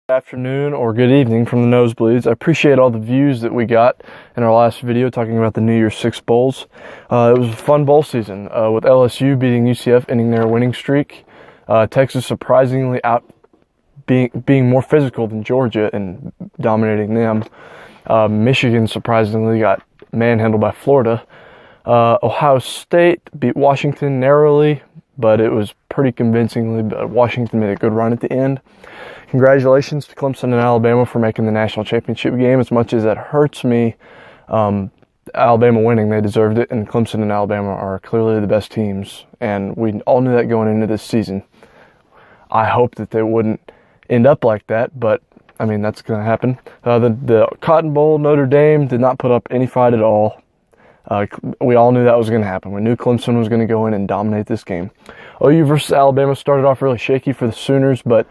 Afternoon or good evening from the nosebleeds. I appreciate all the views that we got in our last video talking about the NY6 bowls. It was a fun bowl season with LSU beating UCF, ending their winning streak. Texas surprisingly being more physical than Georgia and dominating them. Michigan surprisingly got manhandled by Florida. Ohio State beat Washington narrowly, but it was pretty convincingly. Washington made a good run at the end. Congratulations to Clemson and Alabama for making the national championship game. As much as that hurts me, Alabama winning, they deserved it, and Clemson and Alabama are clearly the best teams, and we all knew that going into this season. I hope that they wouldn't end up like that, but, I mean, that's going to happen. The Cotton Bowl, Notre Dame did not put up any fight at all. We all knew that was going to happen. We knew Clemson was going to go in and dominate this game. OU versus Alabama started off really shaky for the Sooners, but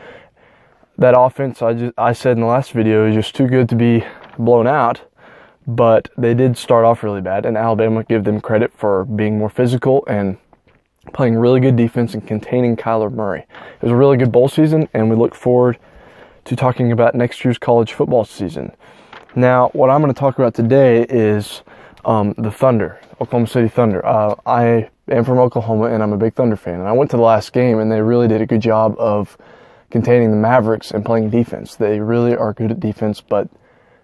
that offense, I said in the last video, is just too good to be blown out. But they did start off really bad, and Alabama give them credit for being more physical and playing really good defense and containing Kyler Murray. It was a really good bowl season, and we look forward to talking about next year's college football season. Now, what I'm going to talk about today is the Thunder, Oklahoma City Thunder. I am from Oklahoma, and I'm a big Thunder fan. And I went to the last game, and they really did a good job of containing the Mavericks and playing defense. They really are good at defense, but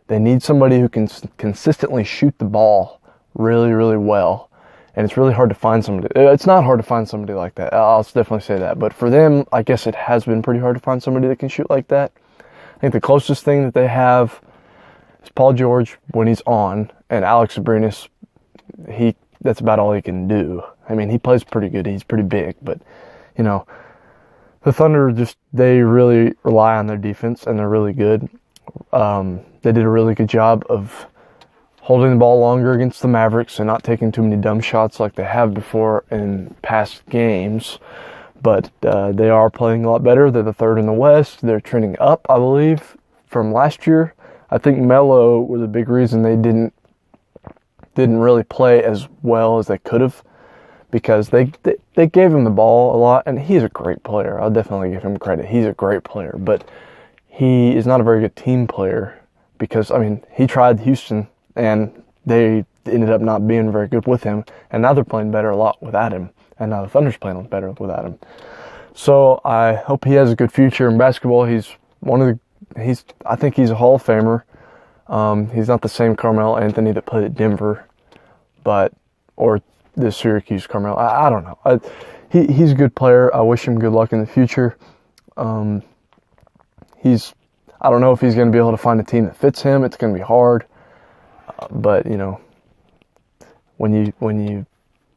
they need somebody who can consistently shoot the ball really, really well. And it's really hard to find somebody. It's not hard to find somebody like that. I'll definitely say that. But for them, I guess it has been pretty hard to find somebody that can shoot like that. I think the closest thing that they have is Paul George when he's on, and Alex Abrinas, that's about all he can do. I mean, he plays pretty good. He's pretty big, but, you know, the Thunder they really rely on their defense, and they're really good. They did a really good job of holding the ball longer against the Mavericks and not taking too many dumb shots like they have before in past games. But they are playing a lot better. They're the third in the West. They're trending up, I believe, from last year. I think Melo was a big reason they didn't really play as well as they could have, because they gave him the ball a lot, and he's a great player. I'll definitely give him credit. He's a great player, but he is not a very good team player because, I mean, he tried Houston, and they ended up not being very good with him, and now they're playing better a lot without him, and now the Thunder's playing better without him. So I hope he has a good future in basketball. I think he's a Hall of Famer. He's not the same Carmelo Anthony that played at Denver, or the Syracuse Carmelo. I don't know. He's a good player. I wish him good luck in the future. I don't know if he's going to be able to find a team that fits him. It's going to be hard. But, you know, when you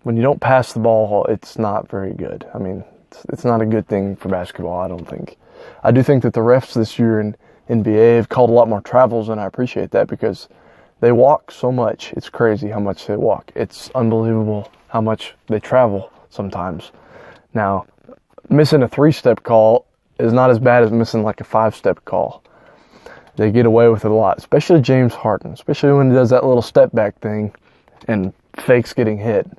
don't pass the ball, it's not very good. I mean, it's not a good thing for basketball, I don't think. I do think that the refs this year in NBA have called a lot more travels, and I appreciate that because they walk so much. It's crazy how much they walk. It's unbelievable how much they travel sometimes. Now, missing a 3-step call is not as bad as missing like a 5-step call. They get away with it a lot, especially James Harden, especially when he does that little step back thing and fakes getting hit.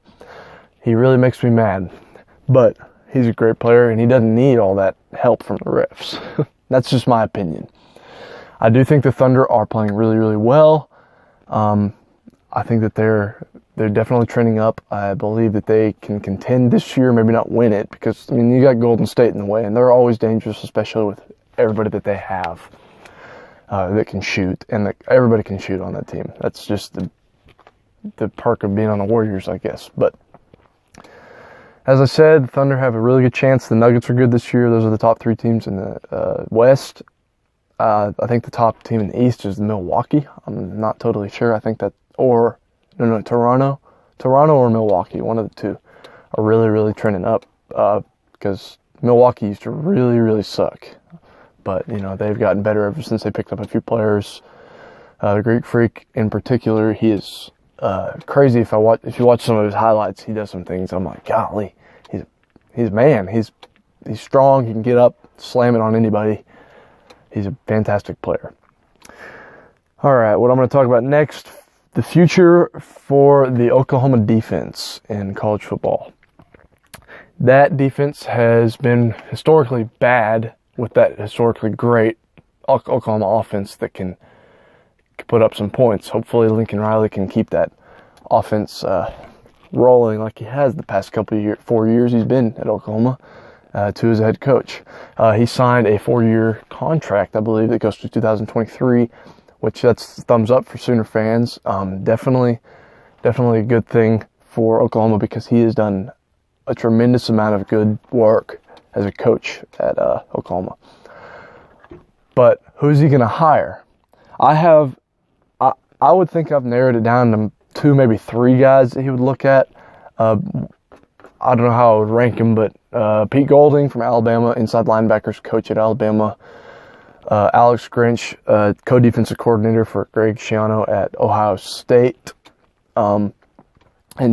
He really makes me mad. But he's a great player, and he doesn't need all that help from the refs. That's just my opinion. I do think the Thunder are playing really, really well. I think that they're definitely trending up. I believe that they can contend this year, maybe not win it, because, I mean, you got Golden State in the way, and they're always dangerous, especially with everybody that they have that can shoot, and everybody can shoot on that team. That's just the perk of being on the Warriors, I guess. But as I said, the Thunder have a really good chance. The Nuggets are good this year. Those are the top 3 teams in the West. I think the top team in the East is Milwaukee. I'm not totally sure. I think Toronto. Toronto or Milwaukee, one of the two, are really, really trending up because Milwaukee used to really, really suck. But, you know, they've gotten better ever since they picked up a few players. The Greek Freak in particular, he is crazy. If you watch some of his highlights, he does some things. I'm like, golly, he's a man. He's strong. He can get up, slam it on anybody. He's a fantastic player. All right, what I'm going to talk about next, the future for the Oklahoma defense in college football. That defense has been historically bad with that historically great Oklahoma offense that can put up some points. Hopefully Lincoln Riley can keep that offense rolling like he has the past 4 years he's been at Oklahoma to his head coach. He signed a 4-year contract, I believe, that goes to 2023, which that's thumbs up for Sooner fans. Definitely a good thing for Oklahoma because he has done a tremendous amount of good work as a coach at Oklahoma. But who's he going to hire? I would think I've narrowed it down to 2, maybe 3 guys that he would look at. I don't know how I would rank him, but Pete Golding from Alabama, inside linebackers coach at Alabama. Alex Grinch, co-defensive coordinator for Greg Schiano at Ohio State. And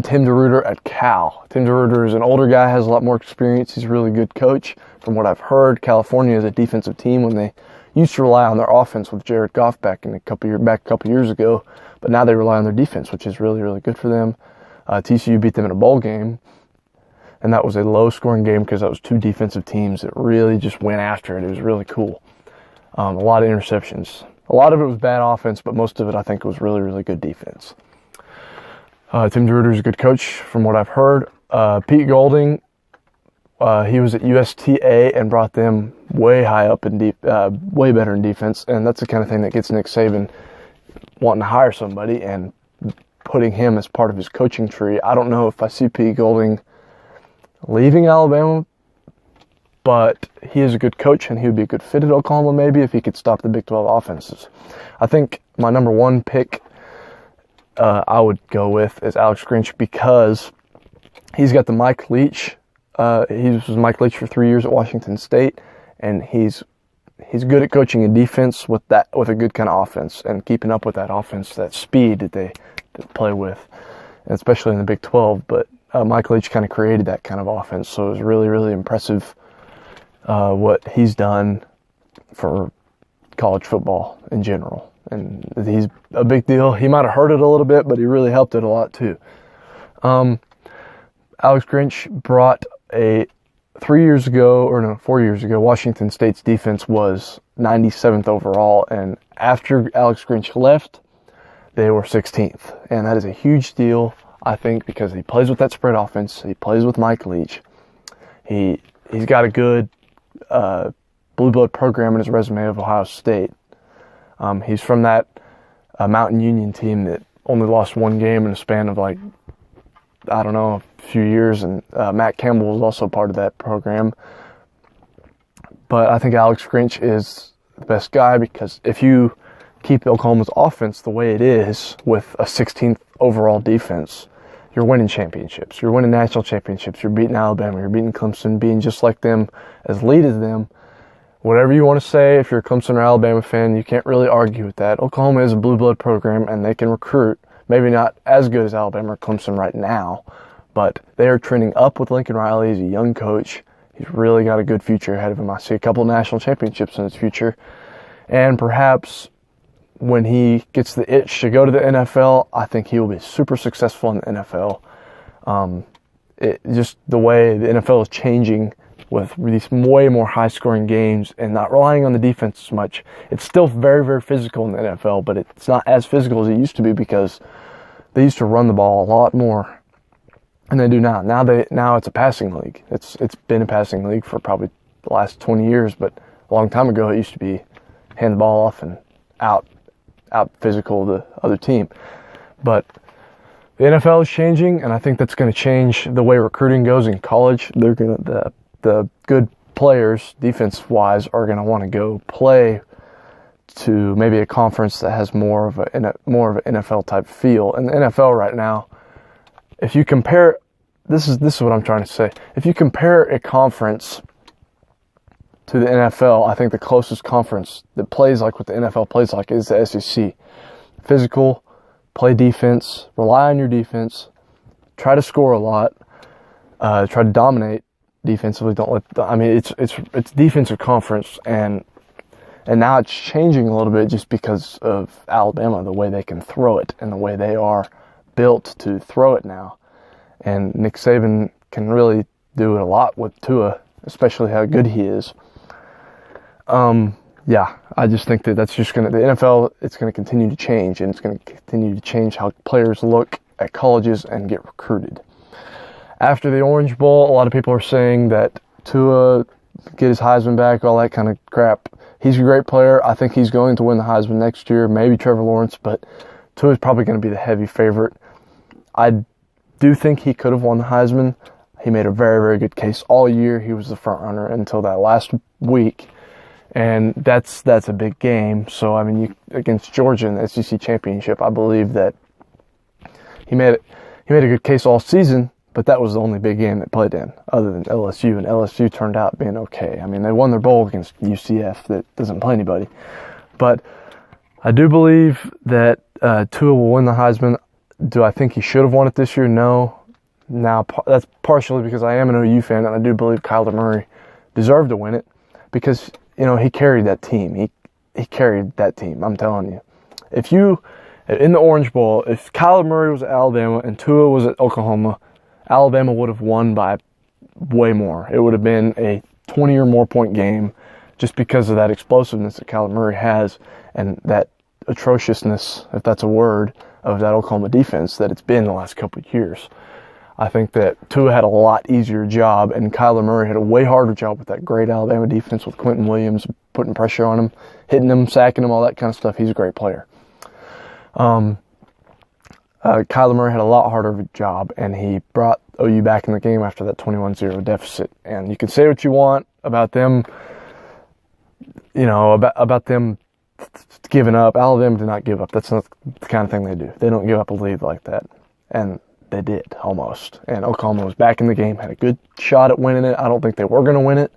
Tim DeRuyter at Cal. Tim DeRuyter is an older guy, has a lot more experience. He's a really good coach. From what I've heard, California is a defensive team when they used to rely on their offense with Jared Goff back a couple years ago, but now they rely on their defense, which is really, really good for them. TCU beat them in a bowl game, and that was a low-scoring game because that was 2 defensive teams that really just went after it. It was really cool. A lot of interceptions. A lot of it was bad offense, but most of it I think was really, really good defense. Tim DeRuyter is a good coach from what I've heard. Pete Golding, he was at USTA and brought them way high up in way better in defense, and that's the kind of thing that gets Nick Saban wanting to hire somebody and putting him as part of his coaching tree. I don't know if I see Pete Golding leaving Alabama, but he is a good coach and he would be a good fit at Oklahoma maybe if he could stop the Big 12 offenses. I think my number 1 pick I would go with is Alex Grinch because he's got the Mike Leach. He was Mike Leach for 3 years at Washington State, and he's good at coaching a defense with a good kind of offense and keeping up with that offense, that speed that they play with, and especially in the Big 12. But Mike Leach kind of created that kind of offense, so it was really, really impressive what he's done for college football in general. And he's a big deal. He might have hurt it a little bit, but he really helped it a lot too. Alex Grinch brought 4 years ago, Washington State's defense was 97th overall, and after Alex Grinch left, they were 16th. And that is a huge deal, I think, because he plays with that spread offense. He plays with Mike Leach. He's got a good blue blood program in his resume of Ohio State. He's from that Mountain Union team that only lost 1 game in a span of a few years, and Matt Campbell was also part of that program. But I think Alex Grinch is the best guy because if you keep Oklahoma's offense the way it is with a 16th overall defense, you're winning championships. You're winning national championships. You're beating Alabama. You're beating Clemson, being just like them, as elite as them. Whatever you want to say, if you're a Clemson or Alabama fan, you can't really argue with that. Oklahoma is a blue blood program, and they can recruit. Maybe not as good as Alabama or Clemson right now, but they are trending up with Lincoln Riley. He's a young coach. He's really got a good future ahead of him. I see a couple of national championships in his future. And perhaps when he gets the itch to go to the NFL, I think he will be super successful in the NFL. Just the way the NFL is changing with these way more high-scoring games and not relying on the defense as much. It's still very, very physical in the NFL, but it's not as physical as it used to be because they used to run the ball a lot more than they do now. Now it's a passing league. It's been a passing league for probably the last 20 years, but a long time ago it used to be hand the ball off and out physical the other team. But the NFL is changing, and I think that's going to change the way recruiting goes in college. The good players, defense-wise, are going to want to go play to maybe a conference that has more of an NFL-type feel. And the NFL right now, if you compare, this is what I'm trying to say. If you compare a conference to the NFL, I think the closest conference that plays like what the NFL plays like is the SEC. Physical, play defense, rely on your defense, try to score a lot, try to dominate defensively. It's defensive conference, and now it's changing a little bit just because of Alabama, the way they can throw it and the way they are built to throw it now. And Nick Saban can really do it a lot with Tua, especially how good he is. yeah, I just think that that's just the NFL, it's going to continue to change, and it's going to continue to change how players look at colleges and get recruited. After the Orange Bowl, a lot of people are saying that Tua get his Heisman back, all that kind of crap. He's a great player. I think he's going to win the Heisman next year, maybe Trevor Lawrence, but Tua is probably going to be the heavy favorite. I do think he could have won the Heisman. He made a very, very good case all year. He was the front runner until that last week, and that's a big game. So, I mean, against Georgia in the SEC championship, I believe that he made a good case all season, but that was the only big game they played in, other than LSU, and LSU turned out being okay. I mean, they won their bowl against UCF that doesn't play anybody. But I do believe that Tua will win the Heisman. Do I think he should have won it this year? No. Now, that's partially because I am an OU fan, and I do believe Kyler Murray deserved to win it because, you know, he carried that team. He carried that team, I'm telling you. In the Orange Bowl, if Kyler Murray was at Alabama and Tua was at Oklahoma, Alabama would have won by way more. It would have been a 20 or more point game just because of that explosiveness that Kyler Murray has and that atrociousness, if that's a word, of that Oklahoma defense that it's been the last couple of years. I think that Tua had a lot easier job, and Kyler Murray had a way harder job with that great Alabama defense with Quentin Williams putting pressure on him, hitting him, sacking him, all that kind of stuff. He's a great player. Kyler Murray had a lot harder of a job, and he brought OU back in the game after that 21-0 deficit. And you can say what you want about them, you know, about them giving up. Alabama did not give up. That's not the kind of thing they do. They don't give up a lead like that. And they did, almost. And Oklahoma was back in the game, had a good shot at winning it. I don't think they were going to win it,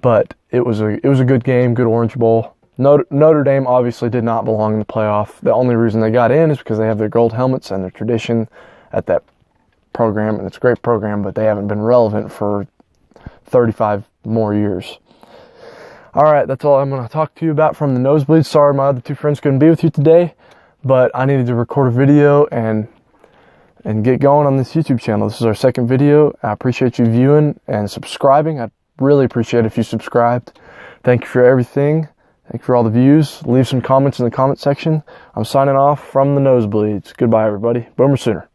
but it was a good game, good Orange Bowl. Notre Dame obviously did not belong in the playoff. The only reason they got in is because they have their gold helmets and their tradition at that program, and it's a great program, but they haven't been relevant for 35 more years. All right, that's all I'm going to talk to you about from the nosebleeds. Sorry my other two friends couldn't be with you today, but I needed to record a video and get going on this YouTube channel. This is our second video. I appreciate you viewing and subscribing. I'd really appreciate it if you subscribed. Thank you for everything. Thank you for all the views. Leave some comments in the comment section. I'm signing off from the nosebleeds. Goodbye, everybody. Boomer Sooner.